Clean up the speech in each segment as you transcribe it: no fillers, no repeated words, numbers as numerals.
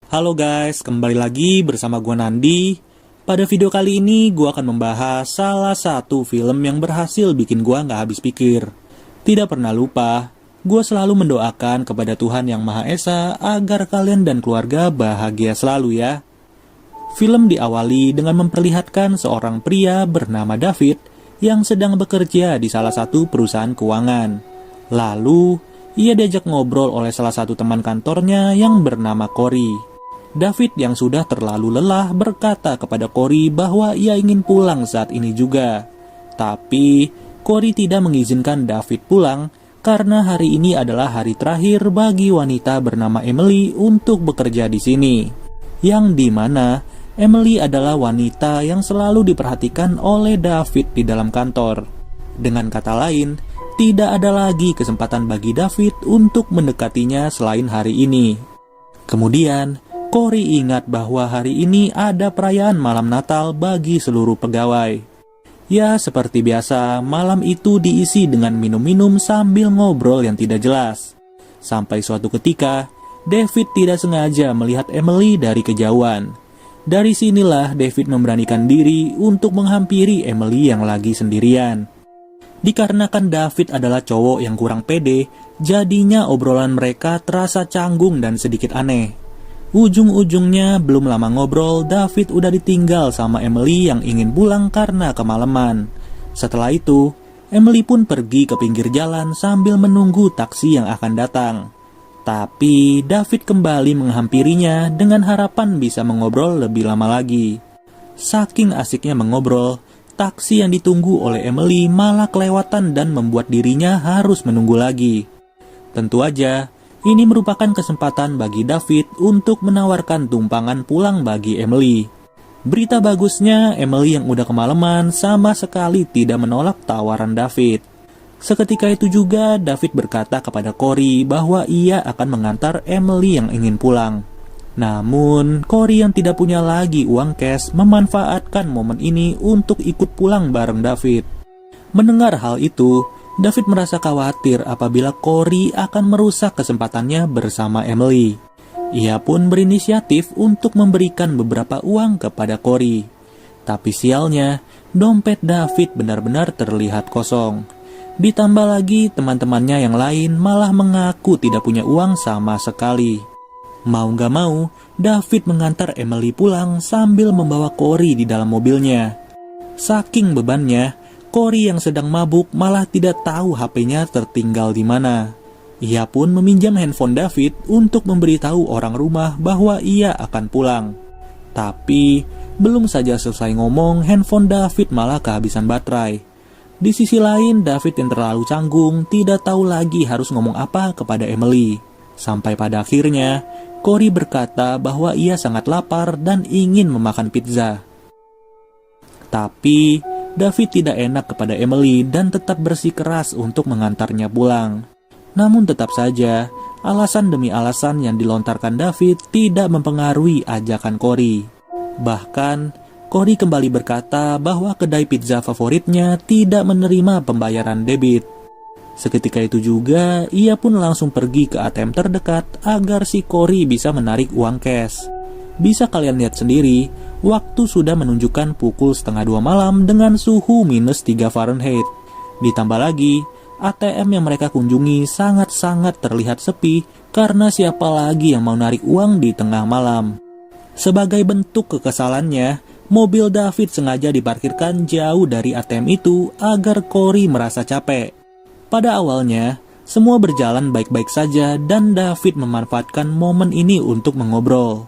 Halo guys, kembali lagi bersama gue Nandi. Pada video kali ini gue akan membahas salah satu film yang berhasil bikin gue gak habis pikir. Tidak pernah lupa, gue selalu mendoakan kepada Tuhan Yang Maha Esa agar kalian dan keluarga bahagia selalu ya. Film diawali dengan memperlihatkan seorang pria bernama David yang sedang bekerja di salah satu perusahaan keuangan. Lalu, ia diajak ngobrol oleh salah satu teman kantornya yang bernama Corey. David yang sudah terlalu lelah berkata kepada Corey bahwa ia ingin pulang saat ini juga. Tapi, Corey tidak mengizinkan David pulang karena hari ini adalah hari terakhir bagi wanita bernama Emily untuk bekerja di sini. Yang dimana Emily adalah wanita yang selalu diperhatikan oleh David di dalam kantor. Dengan kata lain, tidak ada lagi kesempatan bagi David untuk mendekatinya selain hari ini. Kemudian, Corey ingat bahwa hari ini ada perayaan malam Natal bagi seluruh pegawai. Ya, seperti biasa, malam itu diisi dengan minum-minum sambil ngobrol yang tidak jelas. Sampai suatu ketika, David tidak sengaja melihat Emily dari kejauhan. Dari sinilah David memberanikan diri untuk menghampiri Emily yang lagi sendirian. Dikarenakan David adalah cowok yang kurang pede, jadinya obrolan mereka terasa canggung dan sedikit aneh. Ujung-ujungnya belum lama ngobrol, David udah ditinggal sama Emily yang ingin pulang karena kemalaman. Setelah itu, Emily pun pergi ke pinggir jalan sambil menunggu taksi yang akan datang. Tapi David kembali menghampirinya dengan harapan bisa mengobrol lebih lama lagi. Saking asiknya mengobrol, taksi yang ditunggu oleh Emily malah kelewatan dan membuat dirinya harus menunggu lagi. Tentu aja, ini merupakan kesempatan bagi David untuk menawarkan tumpangan pulang bagi Emily. Berita bagusnya, Emily yang udah kemalaman sama sekali tidak menolak tawaran David. Seketika itu juga, David berkata kepada Corey bahwa ia akan mengantar Emily yang ingin pulang. Namun, Corey yang tidak punya lagi uang cash memanfaatkan momen ini untuk ikut pulang bareng David. Mendengar hal itu, David merasa khawatir apabila Corey akan merusak kesempatannya bersama Emily. Ia pun berinisiatif untuk memberikan beberapa uang kepada Corey. Tapi sialnya, dompet David benar-benar terlihat kosong. Ditambah lagi teman-temannya yang lain malah mengaku tidak punya uang sama sekali. Mau gak mau, David mengantar Emily pulang sambil membawa Corey di dalam mobilnya. Saking bebannya, Corey yang sedang mabuk malah tidak tahu HP-nya tertinggal di mana. Ia pun meminjam handphone David untuk memberitahu orang rumah bahwa ia akan pulang. Tapi, belum saja selesai ngomong, handphone David malah kehabisan baterai. Di sisi lain, David yang terlalu canggung tidak tahu lagi harus ngomong apa kepada Emily. Sampai pada akhirnya, Corey berkata bahwa ia sangat lapar dan ingin memakan pizza. Tapi, David tidak enak kepada Emily dan tetap bersikeras untuk mengantarnya pulang. Namun tetap saja, alasan demi alasan yang dilontarkan David tidak mempengaruhi ajakan Corey. Bahkan, Corey kembali berkata bahwa kedai pizza favoritnya tidak menerima pembayaran debit. Seketika itu juga, ia pun langsung pergi ke ATM terdekat agar si Corey bisa menarik uang cash. Bisa kalian lihat sendiri, waktu sudah menunjukkan pukul 1:30 malam dengan suhu -3 Fahrenheit. Ditambah lagi, ATM yang mereka kunjungi sangat-sangat terlihat sepi karena siapa lagi yang mau narik uang di tengah malam. Sebagai bentuk kekesalannya, mobil David sengaja diparkirkan jauh dari ATM itu agar Corey merasa capek. Pada awalnya, semua berjalan baik-baik saja dan David memanfaatkan momen ini untuk mengobrol.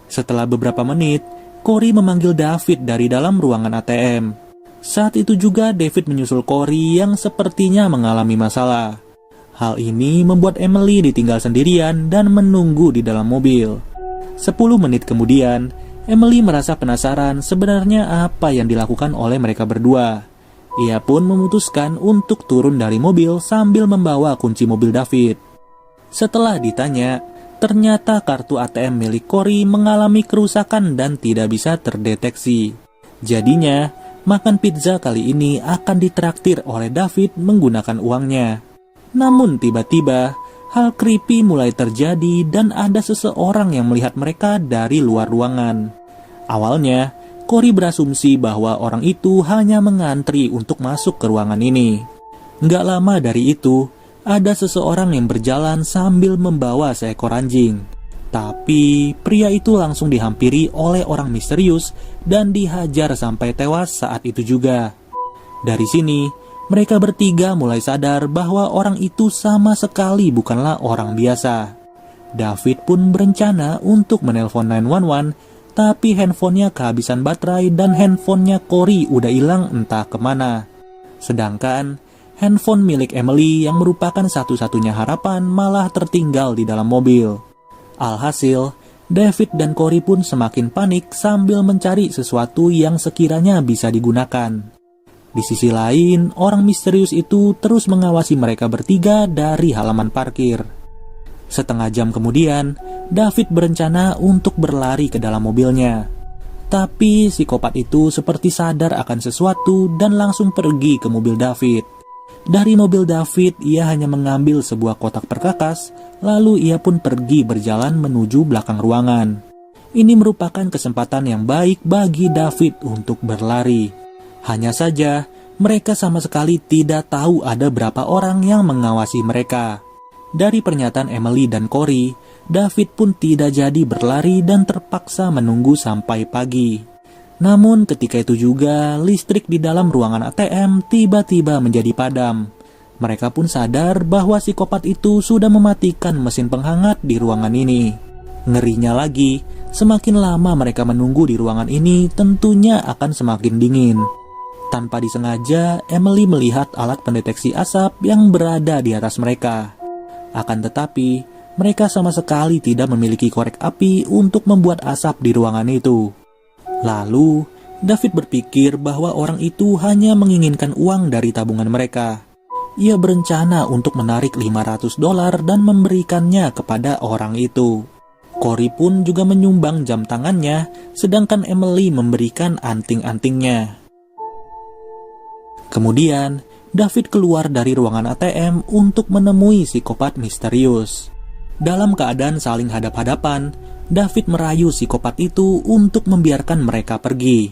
Setelah beberapa menit, Corey memanggil David dari dalam ruangan ATM. Saat itu juga David menyusul Corey yang sepertinya mengalami masalah. Hal ini membuat Emily ditinggal sendirian dan menunggu di dalam mobil. 10 menit kemudian, Emily merasa penasaran sebenarnya apa yang dilakukan oleh mereka berdua. Ia pun memutuskan untuk turun dari mobil sambil membawa kunci mobil David. Setelah ditanya, ternyata kartu ATM milik Corey mengalami kerusakan dan tidak bisa terdeteksi. Jadinya, makan pizza kali ini akan ditraktir oleh David menggunakan uangnya. Namun tiba-tiba, hal creepy mulai terjadi dan ada seseorang yang melihat mereka dari luar ruangan. Awalnya, Corey berasumsi bahwa orang itu hanya mengantri untuk masuk ke ruangan ini. Nggak lama dari itu, ada seseorang yang berjalan sambil membawa seekor anjing. Tapi, pria itu langsung dihampiri oleh orang misterius dan dihajar sampai tewas saat itu juga. Dari sini, mereka bertiga mulai sadar bahwa orang itu sama sekali bukanlah orang biasa. David pun berencana untuk menelpon 911, tapi handphonenya kehabisan baterai dan handphonenya Corey udah hilang entah kemana. Sedangkan, handphone milik Emily yang merupakan satu-satunya harapan malah tertinggal di dalam mobil. Alhasil, David dan Corey pun semakin panik sambil mencari sesuatu yang sekiranya bisa digunakan. Di sisi lain, orang misterius itu terus mengawasi mereka bertiga dari halaman parkir. Setengah jam kemudian, David berencana untuk berlari ke dalam mobilnya. Tapi psikopat itu seperti sadar akan sesuatu dan langsung pergi ke mobil David. Dari mobil David, ia hanya mengambil sebuah kotak perkakas, lalu ia pun pergi berjalan menuju belakang ruangan. Ini merupakan kesempatan yang baik bagi David untuk berlari. Hanya saja, mereka sama sekali tidak tahu ada berapa orang yang mengawasi mereka. Dari pernyataan Emily dan Corey, David pun tidak jadi berlari dan terpaksa menunggu sampai pagi. Namun ketika itu juga, listrik di dalam ruangan ATM tiba-tiba menjadi padam. Mereka pun sadar bahwa psikopat itu sudah mematikan mesin penghangat di ruangan ini. Ngerinya lagi, semakin lama mereka menunggu di ruangan ini tentunya akan semakin dingin. Tanpa disengaja, Emily melihat alat pendeteksi asap yang berada di atas mereka. Akan tetapi, mereka sama sekali tidak memiliki korek api untuk membuat asap di ruangan itu. Lalu, David berpikir bahwa orang itu hanya menginginkan uang dari tabungan mereka. Ia berencana untuk menarik $500 dan memberikannya kepada orang itu. Corey pun juga menyumbang jam tangannya, sedangkan Emily memberikan anting-antingnya. Kemudian, David keluar dari ruangan ATM untuk menemui psikopat misterius. Dalam keadaan saling hadap-hadapan, David merayu psikopat itu untuk membiarkan mereka pergi.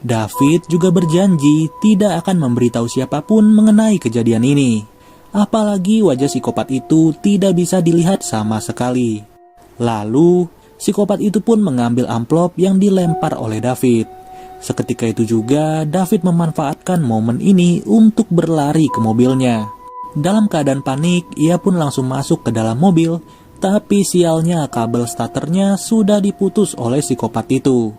David juga berjanji tidak akan memberitahu siapapun mengenai kejadian ini. Apalagi wajah psikopat itu tidak bisa dilihat sama sekali. Lalu, psikopat itu pun mengambil amplop yang dilempar oleh David. Seketika itu juga, David memanfaatkan momen ini untuk berlari ke mobilnya. Dalam keadaan panik, ia pun langsung masuk ke dalam mobil, tapi sialnya kabel starternya sudah diputus oleh psikopat itu.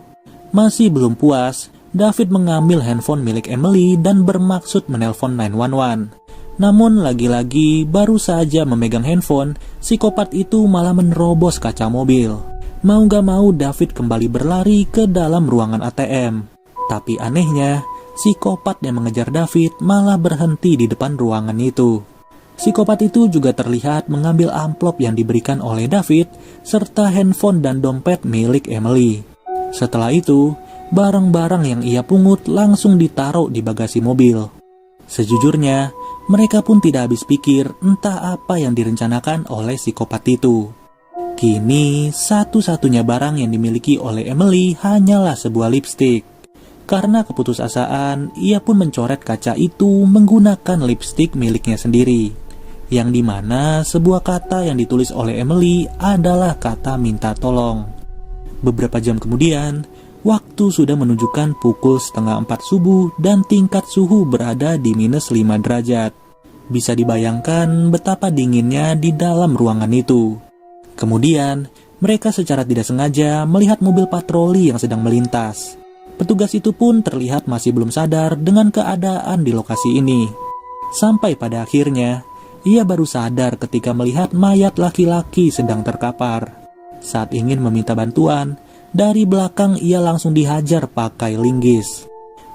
Masih belum puas, David mengambil handphone milik Emily dan bermaksud menelpon 911. Namun lagi-lagi baru saja memegang handphone, psikopat itu malah menerobos kaca mobil. Mau gak mau David kembali berlari ke dalam ruangan ATM. Tapi anehnya, psikopat yang mengejar David malah berhenti di depan ruangan itu. Psikopat itu juga terlihat mengambil amplop yang diberikan oleh David, serta handphone dan dompet milik Emily. Setelah itu, barang-barang yang ia pungut langsung ditaruh di bagasi mobil. Sejujurnya, mereka pun tidak habis pikir entah apa yang direncanakan oleh psikopat itu. Kini, satu-satunya barang yang dimiliki oleh Emily hanyalah sebuah lipstik. Karena keputusasaan, ia pun mencoret kaca itu menggunakan lipstik miliknya sendiri. Yang dimana sebuah kata yang ditulis oleh Emily adalah kata minta tolong. Beberapa jam kemudian, waktu sudah menunjukkan pukul 3:30 subuh dan tingkat suhu berada di -5 derajat. Bisa dibayangkan betapa dinginnya di dalam ruangan itu. Kemudian, mereka secara tidak sengaja melihat mobil patroli yang sedang melintas. Petugas itu pun terlihat masih belum sadar dengan keadaan di lokasi ini. Sampai pada akhirnya, ia baru sadar ketika melihat mayat laki-laki sedang terkapar. Saat ingin meminta bantuan, dari belakang ia langsung dihajar pakai linggis.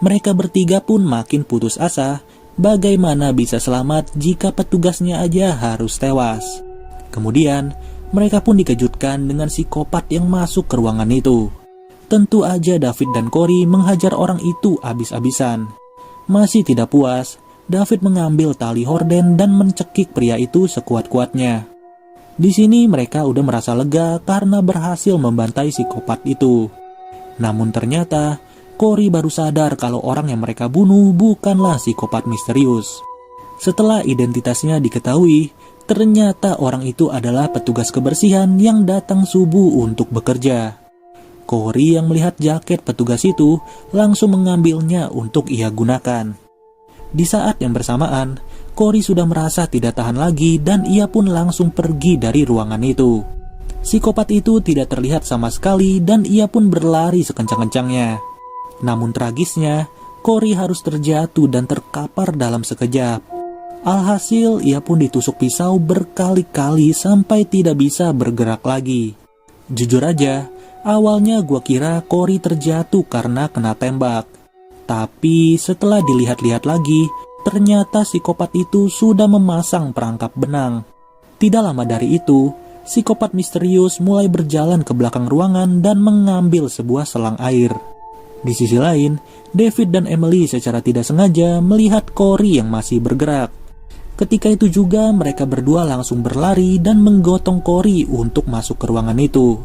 Mereka bertiga pun makin putus asa, bagaimana bisa selamat jika petugasnya aja harus tewas. Kemudian, mereka pun dikejutkan dengan psikopat yang masuk ke ruangan itu. Tentu aja David dan Corey menghajar orang itu habis-habisan. Masih tidak puas, David mengambil tali horden dan mencekik pria itu sekuat-kuatnya. Di sini mereka udah merasa lega karena berhasil membantai psikopat itu. Namun ternyata, Corey baru sadar kalau orang yang mereka bunuh bukanlah psikopat misterius. Setelah identitasnya diketahui, ternyata orang itu adalah petugas kebersihan yang datang subuh untuk bekerja. Corey yang melihat jaket petugas itu langsung mengambilnya untuk ia gunakan. Di saat yang bersamaan, Corey sudah merasa tidak tahan lagi dan ia pun langsung pergi dari ruangan itu. Psikopat itu tidak terlihat sama sekali dan ia pun berlari sekencang-kencangnya. Namun tragisnya, Corey harus terjatuh dan terkapar dalam sekejap. Alhasil, ia pun ditusuk pisau berkali-kali sampai tidak bisa bergerak lagi. Jujur aja, awalnya gua kira Corey terjatuh karena kena tembak. Tapi setelah dilihat-lihat lagi, ternyata psikopat itu sudah memasang perangkap benang. Tidak lama dari itu, psikopat misterius mulai berjalan ke belakang ruangan dan mengambil sebuah selang air. Di sisi lain, David dan Emily secara tidak sengaja melihat Corey yang masih bergerak. Ketika itu juga mereka berdua langsung berlari dan menggotong Corey untuk masuk ke ruangan itu.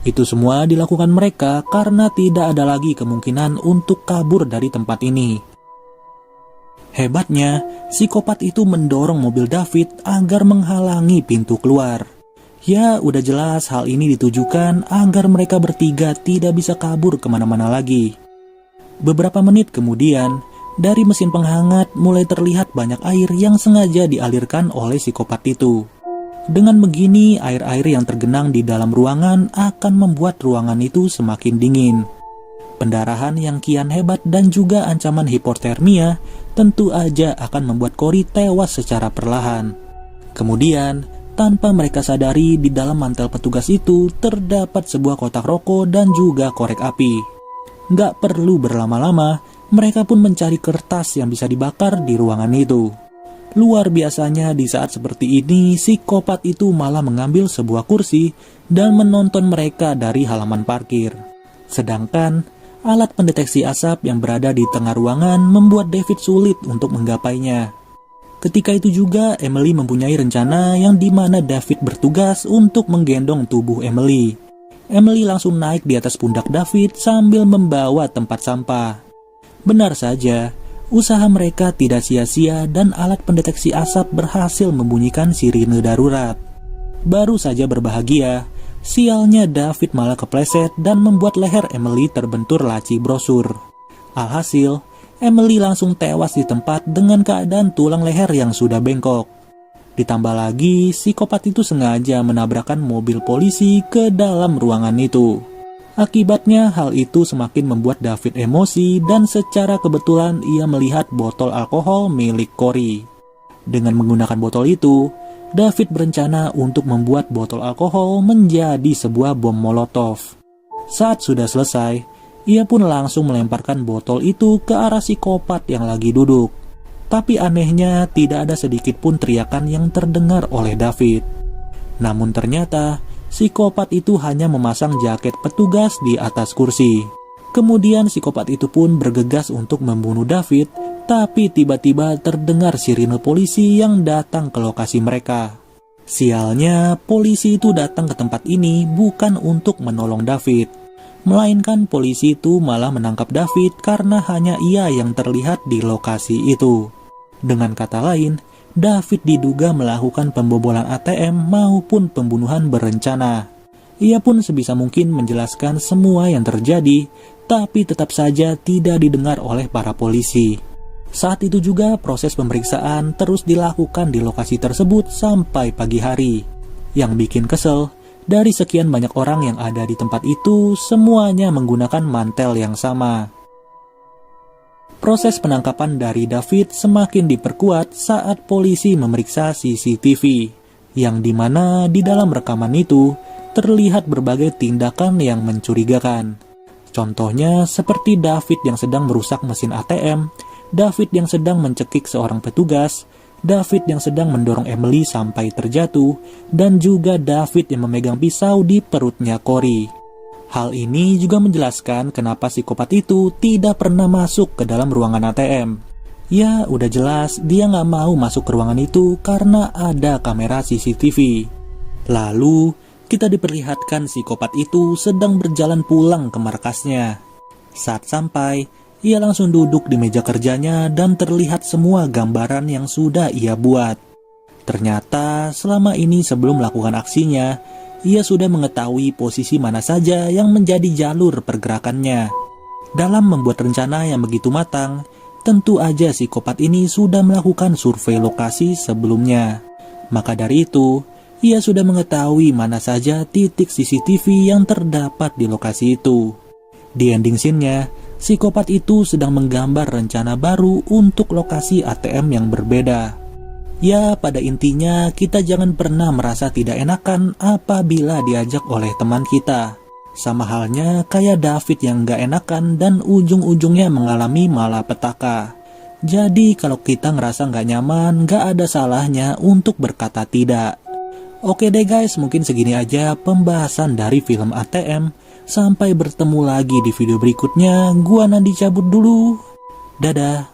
Itu semua dilakukan mereka karena tidak ada lagi kemungkinan untuk kabur dari tempat ini. Hebatnya, psikopat itu mendorong mobil David agar menghalangi pintu keluar. Ya, udah jelas hal ini ditujukan agar mereka bertiga tidak bisa kabur kemana-mana lagi. Beberapa menit kemudian, dari mesin penghangat mulai terlihat banyak air yang sengaja dialirkan oleh psikopat itu. Dengan begini, air-air yang tergenang di dalam ruangan akan membuat ruangan itu semakin dingin. Pendarahan yang kian hebat dan juga ancaman hipotermia tentu aja akan membuat Corey tewas secara perlahan. Kemudian, tanpa mereka sadari, di dalam mantel petugas itu terdapat sebuah kotak rokok dan juga korek api. Nggak perlu berlama-lama, mereka pun mencari kertas yang bisa dibakar di ruangan itu. Luar biasanya di saat seperti ini, psikopat itu malah mengambil sebuah kursi dan menonton mereka dari halaman parkir. Sedangkan, alat pendeteksi asap yang berada di tengah ruangan membuat David sulit untuk menggapainya. Ketika itu juga, Emily mempunyai rencana yang dimana David bertugas untuk menggendong tubuh Emily. Emily langsung naik di atas pundak David sambil membawa tempat sampah. Benar saja, usaha mereka tidak sia-sia dan alat pendeteksi asap berhasil membunyikan sirine darurat. Baru saja berbahagia, sialnya David malah kepleset dan membuat leher Emily terbentur laci brosur. Alhasil, Emily langsung tewas di tempat dengan keadaan tulang leher yang sudah bengkok. Ditambah lagi, psikopat itu sengaja menabrakkan mobil polisi ke dalam ruangan itu. Akibatnya hal itu semakin membuat David emosi dan secara kebetulan ia melihat botol alkohol milik Corey. Dengan menggunakan botol itu, David berencana untuk membuat botol alkohol menjadi sebuah bom molotov. Saat sudah selesai, ia pun langsung melemparkan botol itu ke arah psikopat yang lagi duduk. Tapi anehnya tidak ada sedikit pun teriakan yang terdengar oleh David. Namun ternyata, psikopat itu hanya memasang jaket petugas di atas kursi. Kemudian psikopat itu pun bergegas untuk membunuh David, tapi tiba-tiba terdengar sirine polisi yang datang ke lokasi mereka. Sialnya, polisi itu datang ke tempat ini bukan untuk menolong David, melainkan polisi itu malah menangkap David karena hanya ia yang terlihat di lokasi itu. Dengan kata lain, David diduga melakukan pembobolan ATM maupun pembunuhan berencana. Ia pun sebisa mungkin menjelaskan semua yang terjadi, tapi tetap saja tidak didengar oleh para polisi. Saat itu juga proses pemeriksaan terus dilakukan di lokasi tersebut sampai pagi hari. Yang bikin kesel, dari sekian banyak orang yang ada di tempat itu, semuanya menggunakan mantel yang sama. Proses penangkapan dari David semakin diperkuat saat polisi memeriksa CCTV, yang dimana di dalam rekaman itu terlihat berbagai tindakan yang mencurigakan. Contohnya seperti David yang sedang merusak mesin ATM, David yang sedang mencekik seorang petugas, David yang sedang mendorong Emily sampai terjatuh, dan juga David yang memegang pisau di perutnya Corey. Hal ini juga menjelaskan kenapa psikopat itu tidak pernah masuk ke dalam ruangan ATM. Ya, udah jelas dia nggak mau masuk ke ruangan itu karena ada kamera CCTV. Lalu, kita diperlihatkan psikopat itu sedang berjalan pulang ke markasnya. Saat sampai, ia langsung duduk di meja kerjanya dan terlihat semua gambaran yang sudah ia buat. Ternyata selama ini sebelum melakukan aksinya, ia sudah mengetahui posisi mana saja yang menjadi jalur pergerakannya. Dalam membuat rencana yang begitu matang, tentu aja psikopat ini sudah melakukan survei lokasi sebelumnya. Maka dari itu, ia sudah mengetahui mana saja titik CCTV yang terdapat di lokasi itu. Di ending scene-nya, psikopat itu sedang menggambar rencana baru untuk lokasi ATM yang berbeda. Ya, pada intinya kita jangan pernah merasa tidak enakan apabila diajak oleh teman kita. Sama halnya kayak David yang gak enakan dan ujung-ujungnya mengalami malapetaka. Jadi kalau kita ngerasa gak nyaman, gak ada salahnya untuk berkata tidak. Oke deh guys, mungkin segini aja pembahasan dari film ATM. Sampai bertemu lagi di video berikutnya. Gua Nandi cabut dulu. Dadah.